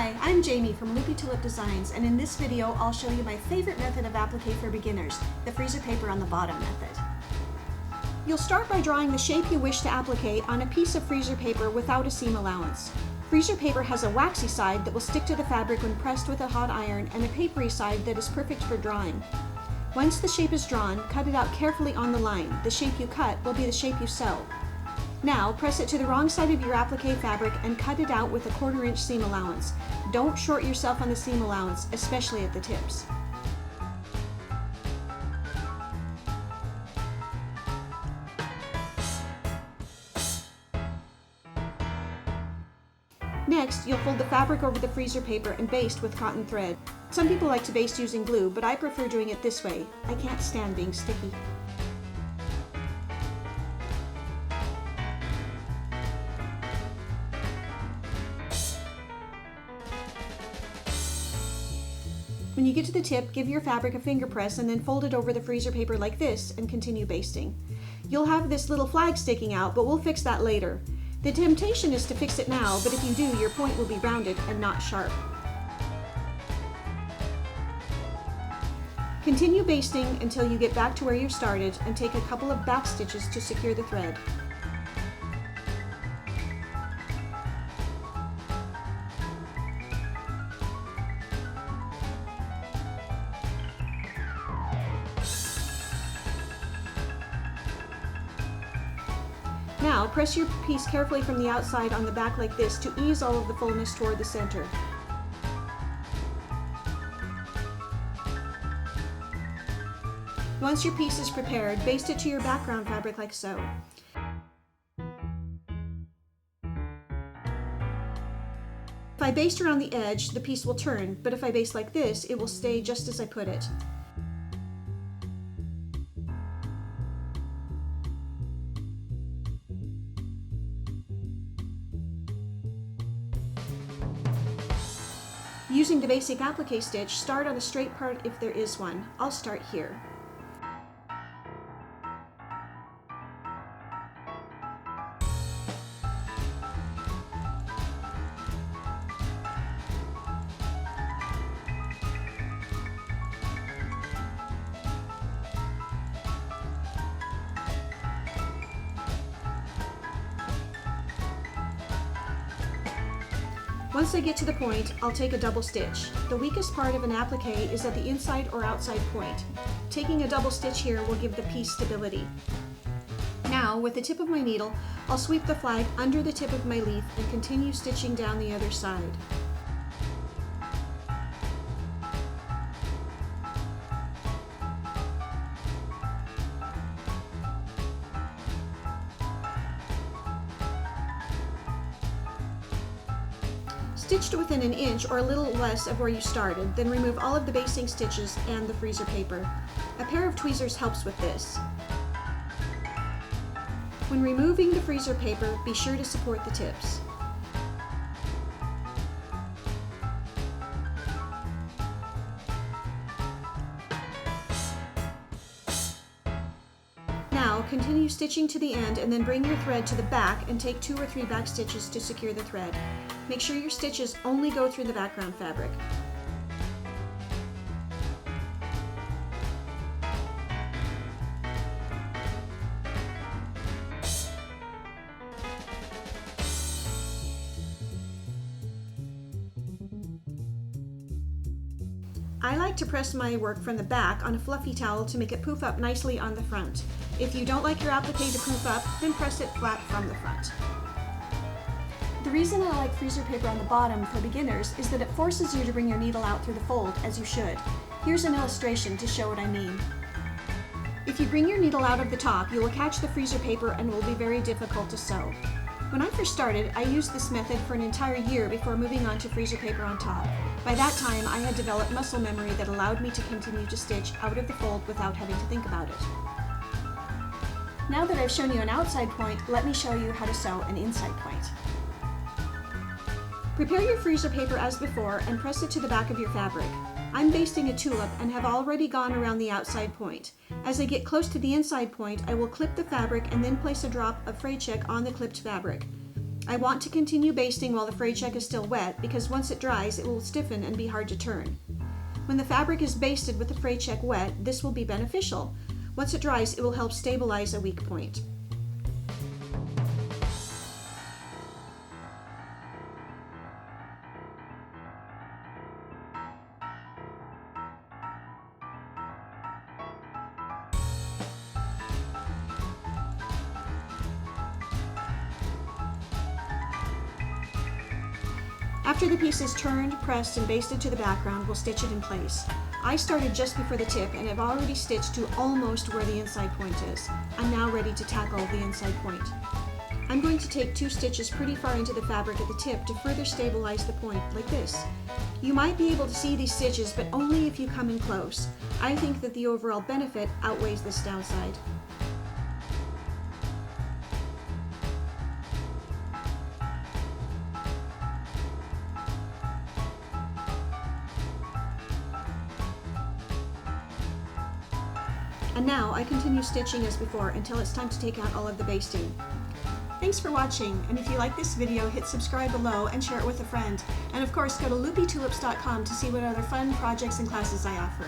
Hi, I'm Jamie from Loopy Tulip Designs, and in this video I'll show you my favorite method of applique for beginners, the freezer paper on the bottom method. You'll start by drawing the shape you wish to applique on a piece of freezer paper without a seam allowance. Freezer paper has a waxy side that will stick to the fabric when pressed with a hot iron and a papery side that is perfect for drawing. Once the shape is drawn, cut it out carefully on the line. The shape you cut will be the shape you sew. Now, press it to the wrong side of your applique fabric and cut it out with a 1/4 inch seam allowance. Don't short yourself on the seam allowance, especially at the tips. Next, you'll fold the fabric over the freezer paper and baste with cotton thread. Some people like to baste using glue, but I prefer doing it this way. I can't stand being sticky. When you get to the tip, give your fabric a finger press and then fold it over the freezer paper like this and continue basting. You'll have this little flag sticking out, but we'll fix that later. The temptation is to fix it now, but if you do, your point will be rounded and not sharp. Continue basting until you get back to where you started and take a couple of back stitches to secure the thread. Now, press your piece carefully from the outside on the back like this to ease all of the fullness toward the center. Once your piece is prepared, baste it to your background fabric like so. If I baste around the edge, the piece will turn, but if I baste like this, it will stay just as I put it. Using the basic applique stitch, start on the straight part if there is one. I'll start here. Once I get to the point, I'll take a double stitch. The weakest part of an applique is at the inside or outside point. Taking a double stitch here will give the piece stability. Now, with the tip of my needle, I'll sweep the flag under the tip of my leaf and continue stitching down the other side. Stitch to within 1 inch or a little less of where you started, then remove all of the basting stitches and the freezer paper. A pair of tweezers helps with this. When removing the freezer paper, be sure to support the tips. Now, continue stitching to the end and then bring your thread to the back and take 2 or 3 back stitches to secure the thread. Make sure your stitches only go through the background fabric. I like to press my work from the back on a fluffy towel to make it poof up nicely on the front. If you don't like your applique to poof up, then press it flat from the front. The reason I like freezer paper on the bottom for beginners is that it forces you to bring your needle out through the fold, as you should. Here's an illustration to show what I mean. If you bring your needle out of the top, you will catch the freezer paper and will be very difficult to sew. When I first started, I used this method for an entire year before moving on to freezer paper on top. By that time, I had developed muscle memory that allowed me to continue to stitch out of the fold without having to think about it. Now that I've shown you an outside point, let me show you how to sew an inside point. Prepare your freezer paper as before and press it to the back of your fabric. I'm basting a tulip and have already gone around the outside point. As I get close to the inside point, I will clip the fabric and then place a drop of fray check on the clipped fabric. I want to continue basting while the frayed check is still wet because once it dries, it will stiffen and be hard to turn. When the fabric is basted with the frayed check wet, this will be beneficial. Once it dries, it will help stabilize a weak point. After the piece is turned, pressed, and basted to the background, we'll stitch it in place. I started just before the tip and have already stitched to almost where the inside point is. I'm now ready to tackle the inside point. I'm going to take 2 stitches pretty far into the fabric at the tip to further stabilize the point, like this. You might be able to see these stitches, but only if you come in close. I think that the overall benefit outweighs this downside. And now I continue stitching as before until it's time to take out all of the basting. Thanks for watching, and if you like this video, hit subscribe below and share it with a friend. And of course, go to loopytulips.com to see what other fun projects and classes I offer.